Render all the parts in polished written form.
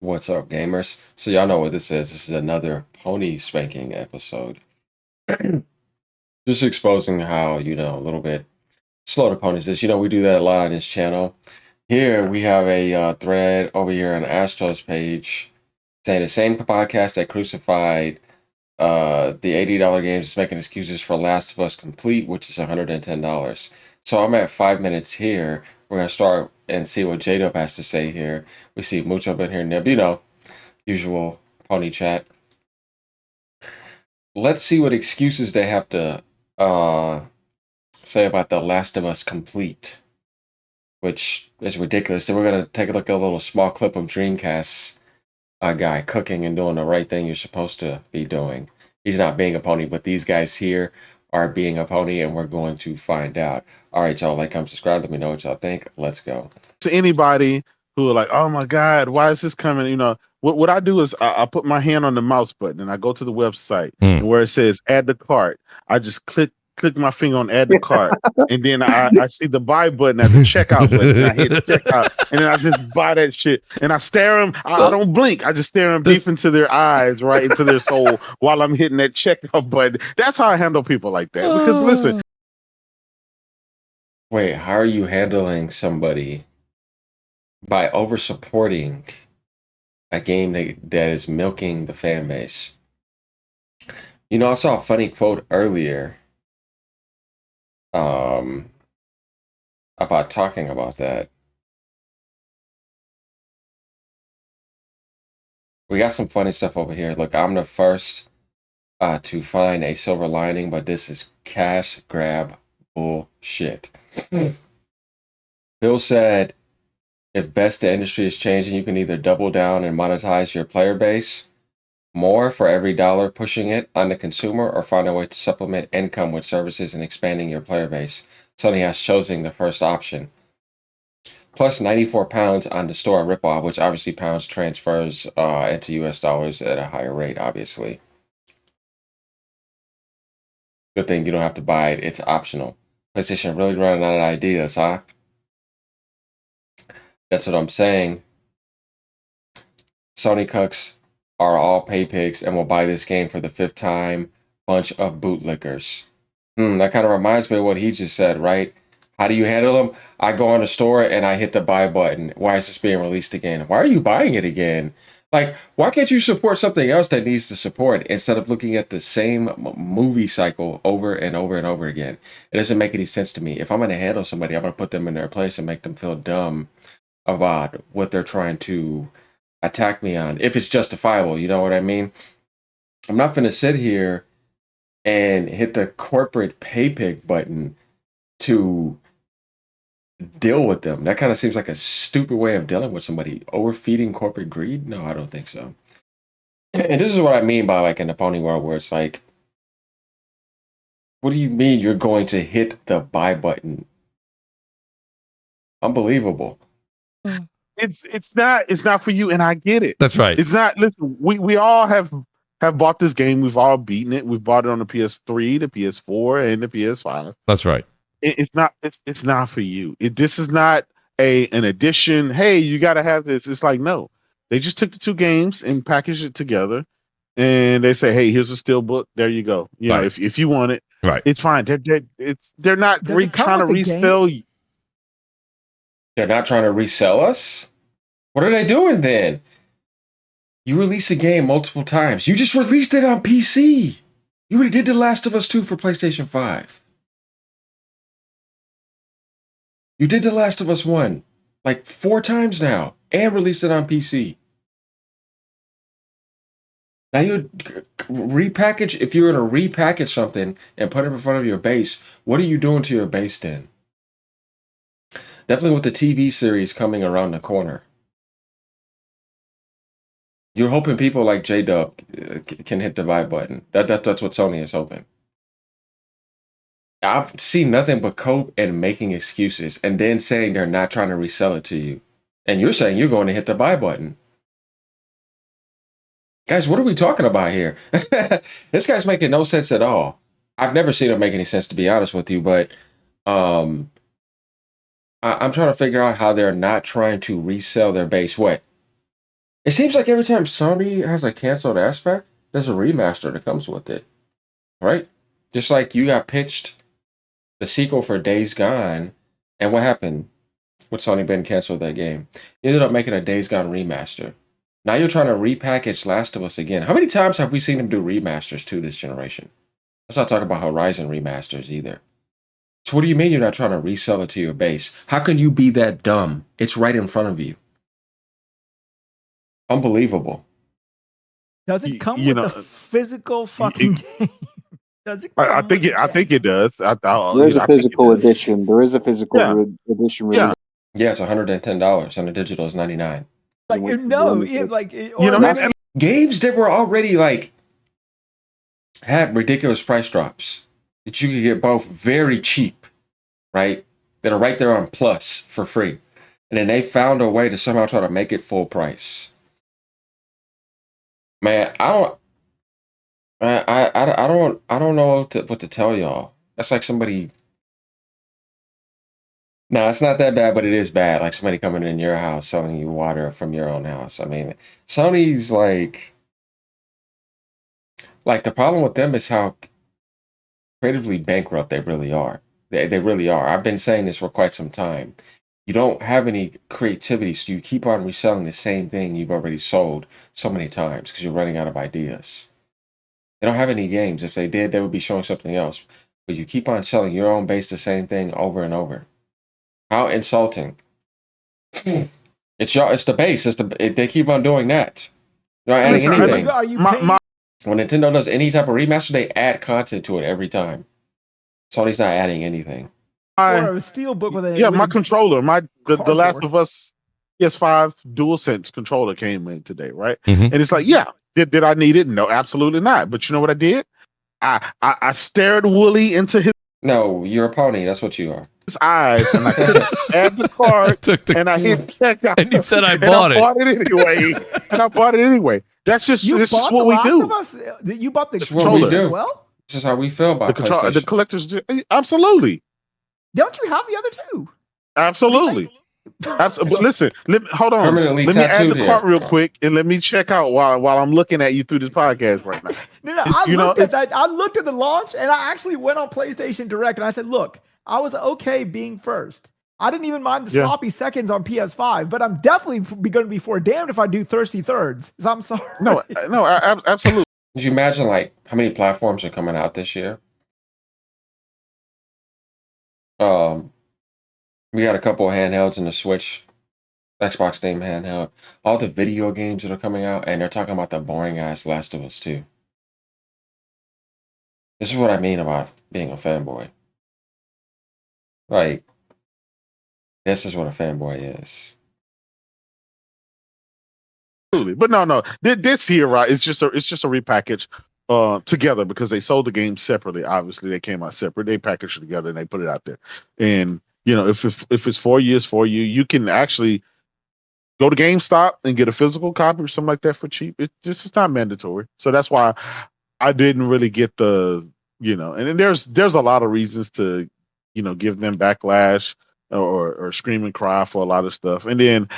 What's up, gamers? So y'all know what this is. This is another pony spanking episode. Just exposing how, a little bit slow the ponies is. We do that a lot on this channel. Here we have a thread over here on Astro's page saying the same podcast that crucified the $80 games is making excuses for Last of Us Complete, which is $110. So I'm at 5 minutes here. We're gonna start and see what J-Dub has to say here. We see Mucho in here, Nib, usual pony chat. Let's see what excuses they have to uh, say about The Last of Us Complete, which is ridiculous. Then we're going to take a look at a little small clip of Dreamcast guy cooking and doing the right thing you're supposed to be doing. He's not being a pony, but these guys here are being a pony, and we're going to find out. All right, y'all, like, comment, subscribe. Let me know what y'all think. Let's go. To anybody who are like, oh my God, why is this coming? What I do is I put my hand on the mouse button and I go to the website and where it says add the cart, I just click my finger on add the cart. And then I see the buy button at the checkout button. And I hit checkout and then I just buy that shit. And I stare them. I don't blink. I just stare them deep into their eyes, right into their soul while I'm hitting that checkout button. That's how I handle people like that. Because listen. Wait, how are you handling somebody by over supporting a game that is milking the fan base? I saw a funny quote earlier um, about talking about that. We got some funny stuff over here. Look, I'm the first to find a silver lining, but this is cash grab bullshit. Bill said, if best the industry is changing, you can either double down and monetize your player base more for every dollar pushing it on the consumer, or find a way to supplement income with services and expanding your player base. Sony has chosen the first option. Plus 94 pounds on the store ripoff, which obviously pounds transfers into US dollars at a higher rate, obviously. Good thing you don't have to buy it, it's optional. PlayStation really running out of ideas, huh? That's what I'm saying. Sony cucks are all pay pigs and will buy this game for the fifth time. Bunch of bootlickers. That kind of reminds me of what he just said, right? How do you handle them? I go on the store and I hit the buy button. Why is this being released again? Why are you buying it again? Like, why can't you support something else that needs to support instead of looking at the same movie cycle over and over and over again? It doesn't make any sense to me. If I'm going to handle somebody, I'm going to put them in their place and make them feel dumb about what they're trying to attack me on, if it's justifiable. You know what I mean? I'm not going to sit here and hit the corporate pay pig button to deal with them. That kind of seems like a stupid way of dealing with somebody. Overfeeding corporate greed? No, I don't think so. And this is what I mean by, like, in the pony world, where it's like, what do you mean you're going to hit the buy button? Unbelievable. It's not for you, and I get it. That's right. It's not. Listen, we all have bought this game. We've all beaten it. We've bought it on the PS3, the PS4, and the PS5. That's right. It's not. It's not for you. This is not an addition. Hey, you got to have this. It's like, no. They just took the two games and packaged it together, and they say, hey, here's a steel book. There you go. You know, if you want it, right, it's fine. They're not trying to resell you. They're not trying to resell us? What are they doing then? You released a game multiple times. You just released it on PC. You already did The Last of Us 2 for PlayStation 5. You did The Last of Us 1 like 4 times now and released it on PC. Now you repackage, if you're going to repackage something and put it in front of your base, what are you doing to your base then? Definitely with the TV series coming around the corner. You're hoping people like J-Dub can hit the buy button. That's what Sony is hoping. I've seen nothing but cope and making excuses and then saying they're not trying to resell it to you. And you're saying you're going to hit the buy button. Guys, what are we talking about here? This guy's making no sense at all. I've never seen him make any sense, to be honest with you, but I'm trying to figure out how they're not trying to resell their base. What? It seems like every time Sony has a canceled aspect, there's a remaster that comes with it, right? Just like you got pitched the sequel for Days Gone, and what happened with Sony being canceled that game? You ended up making a Days Gone remaster. Now you're trying to repackage Last of Us again. How many times have we seen them do remasters to this generation? Let's not talk about Horizon remasters either. So what do you mean you're not trying to resell it to your base? How can you be that dumb? It's right in front of you. Unbelievable. Does it come with the physical fucking game? Does it I come think with it. I think it does. There's a physical edition. There is a physical edition Yeah. release. Yeah, it's $110, and the digital is $99. Like no, like games that were already like had ridiculous price drops that you could get both very cheap, right? That are right there on Plus for free, and then they found a way to somehow try to make it full price. Man, I don't know what to tell y'all. That's like somebody. No, it's not that bad, but it is bad. Like somebody coming in your house selling you water from your own house. I mean, Sony's like the problem with them is how creatively bankrupt they really are. They really are. I've been saying this for quite some time. You don't have any creativity, so you keep on reselling the same thing you've already sold so many times because you're running out of ideas. They don't have any games. If they did, they would be showing something else. But you keep on selling your own base the same thing over and over. How insulting. It's the base. They keep on doing that. They're not adding anything. When Nintendo does any type of remaster, they add content to it every time. Sony's not adding anything. For a steel book with my controller, the Last of Us PS5 DualSense controller came in today, right? And it's like, did I need it? No, absolutely not. But you know what I did? I stared Wooly into his. No, you're a pony. That's what you are. His eyes, and I couldn't add the card, and I hit checkout. And he said, "I bought it." I bought it anyway. And I bought it anyway. That's just this is what we do. You bought the controller as well. This is how we feel about PlayStation. The collectors. Absolutely. Don't you have the other two? Absolutely. But listen, hold on. Let me add the cart real quick, and let me check out while I'm looking at you through this podcast right now. I looked at the launch, and I actually went on PlayStation Direct, and I said, "Look, I was okay being first. I didn't even mind the sloppy seconds on PS5, but I'm definitely going to be damned if I do thirsty thirds." So I'm sorry. No, absolutely. Did you imagine like how many platforms are coming out this year? We got a couple of handhelds in the Switch, Xbox Steam handheld. All the video games that are coming out, and they're talking about the boring ass Last of Us 2. This is what I mean about being a fanboy. Like, this is what a fanboy is. But no. This here, right? It's just a repackage together because they sold the game separately. Obviously, they came out separate. They packaged it together and they put it out there. And if it's 4 years for you, you can actually go to GameStop and get a physical copy or something like that for cheap. It's not mandatory. So that's why I didn't really get the And there's a lot of reasons to give them backlash or scream and cry for a lot of stuff. And then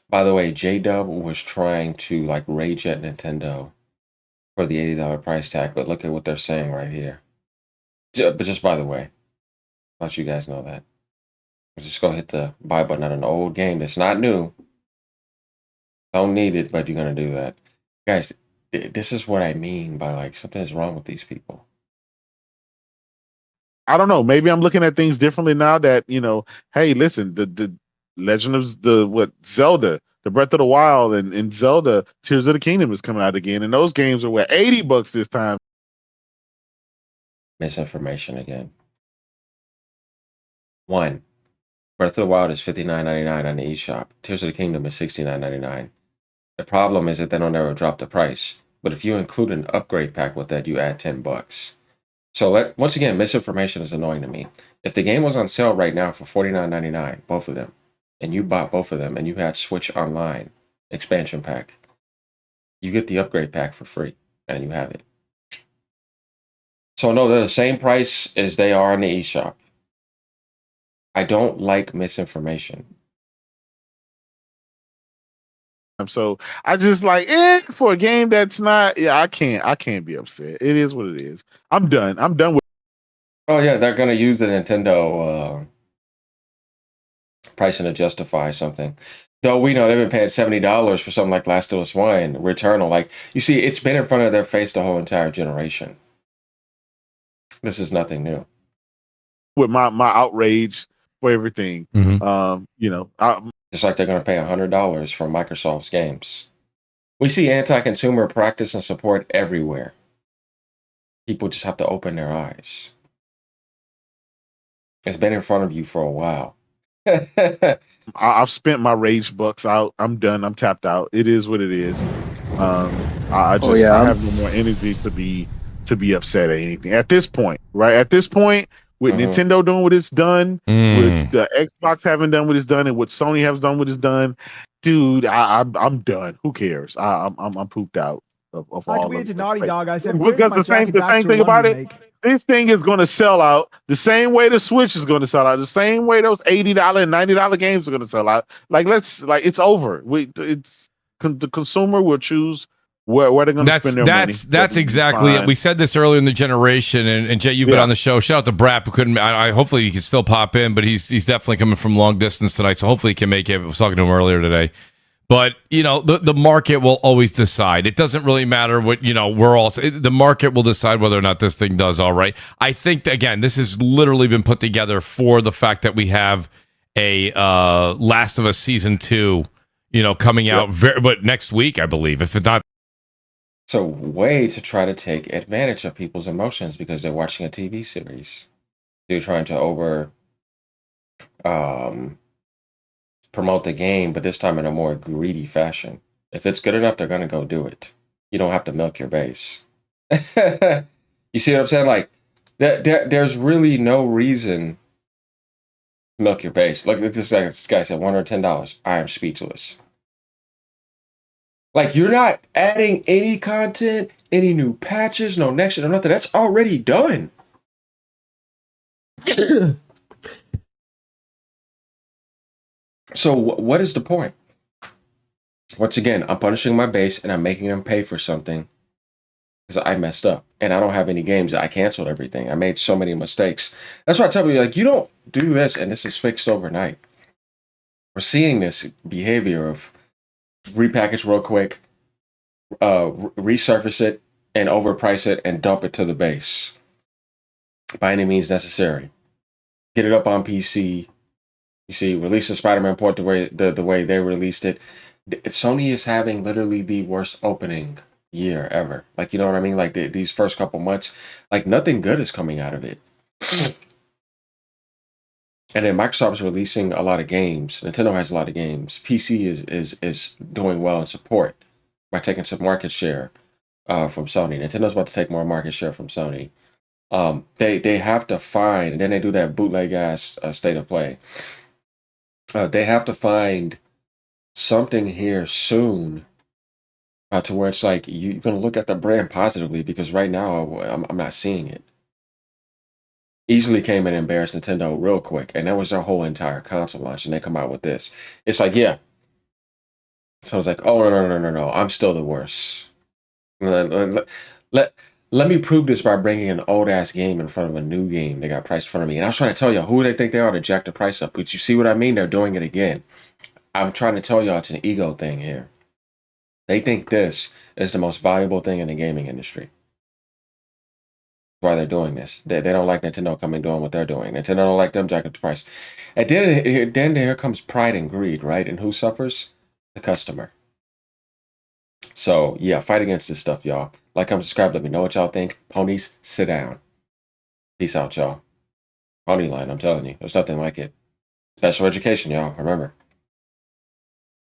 by the way, J-Dub was trying to like rage at Nintendo for the $80 price tag, but look at what they're saying right here. But just by the way, let you guys know that. Just go hit the buy button on an old game that's not new. Don't need it, but you're gonna do that. Guys, this is what I mean by like something is wrong with these people. I don't know. Maybe I'm looking at things differently now that, hey, listen, the Legend of Zelda, the Breath of the Wild and Zelda Tears of the Kingdom is coming out again. And those games are $80 this time. Misinformation again. 1. Breath of the Wild is $59.99 on the eShop. Tears of the Kingdom is $69.99. The problem is that they don't ever drop the price. But if you include an upgrade pack with that, you add $10. So once again, misinformation is annoying to me. If the game was on sale right now for $49.99, both of them, and you bought both of them, and you had Switch Online expansion pack, you get the upgrade pack for free, and you have it. So no, they're the same price as they are on the eShop. I don't like misinformation. So I just like for a game that's not. Yeah, I can't be upset. It is what it is. I'm done. I'm done with. Oh yeah, they're gonna use the Nintendo pricing to justify something. Though we know they've been paying $70 for something like Last of Us One, Returnal. Like you see, it's been in front of their face the whole entire generation. This is nothing new. With my outrage for everything. You know, just like they're going to pay $100 for Microsoft's games. We see anti-consumer practice and support everywhere. People just have to open their eyes. It's been in front of you for a while. I've spent my rage bucks out. I'm done. I'm tapped out. It is what it is. I have no more energy to be upset at anything at this point. Right at this point, with Nintendo doing what it's done, with the Xbox having done what it's done, and what Sony has done what it's done, dude, I'm done. Who cares? I'm pooped out of all of it. Naughty Dog. I said, because the same thing about it. This thing is going to sell out the same way the Switch is going to sell out, the same way those $80 and $90 games are going to sell out. It's over. The consumer will choose where they're going to spend their money. That's exactly it. We said this earlier in the generation, and Jay, you've been on the show. Shout out to Brap, who couldn't. Hopefully he can still pop in, but he's definitely coming from long distance tonight, so hopefully he can make it. I was talking to him earlier today. But, you know, the market will always decide. It doesn't really matter what, you know, the market will decide whether or not this thing does all right. I think, that, again, this has literally been put together for the fact that we have a Last of Us Season 2, you know, coming out but next week, I believe, if it's not. It's a way to try to take advantage of people's emotions because they're watching a TV series. They're trying to promote the game, but this time in a more greedy fashion. If it's good enough, they're gonna go do it. You don't have to milk your base. You see what I'm saying? Like, there's really no reason to milk your base. Like this guy said, $110. I am speechless. Like, you're not adding any content, any new patches, no next gen or nothing. That's already done. So what is the point? Once again, I'm punishing my base and I'm making them pay for something because I messed up and I don't have any games. I canceled everything. I made so many mistakes. That's why I tell you, like, you don't do this and this is fixed overnight. We're seeing this behavior of repackage real quick, resurface it and overprice it and dump it to the base by any means necessary. Get it up on PC. You see, release the Spider-Man port the way they released it. Sony is having literally the worst opening year ever. Like, you know what I mean? Like these first couple months, like nothing good is coming out of it. And then Microsoft is releasing a lot of games. Nintendo has a lot of games. PC is doing well in support by taking some market share from Sony. Nintendo's about to take more market share from Sony. They have to find, and then they do that bootleg ass state of play. They have to find something here soon to where it's like you're going to look at the brand positively, because right now I'm not seeing it. Easily came and embarrassed Nintendo real quick, and that was their whole entire console launch, and they come out with this. It's like, yeah. So I was like, oh, no, I'm still the worst. Let me prove this by bringing an old-ass game in front of a new game they got priced in front of me. And I was trying to tell you who they think they are to jack the price up. But you see what I mean? They're doing it again. I'm trying to tell y'all it's an ego thing here. They think this is the most valuable thing in the gaming industry. That's why they're doing this. They don't like Nintendo coming doing what they're doing. Nintendo don't like them jacking up the price. And then here comes pride and greed, right? And who suffers? The customer. So, yeah, fight against this stuff, y'all. Like, comment, subscribe, let me know what y'all think. Ponies, sit down. Peace out, y'all. Ponyland, I'm telling you. There's nothing like it. Special education, y'all. Remember.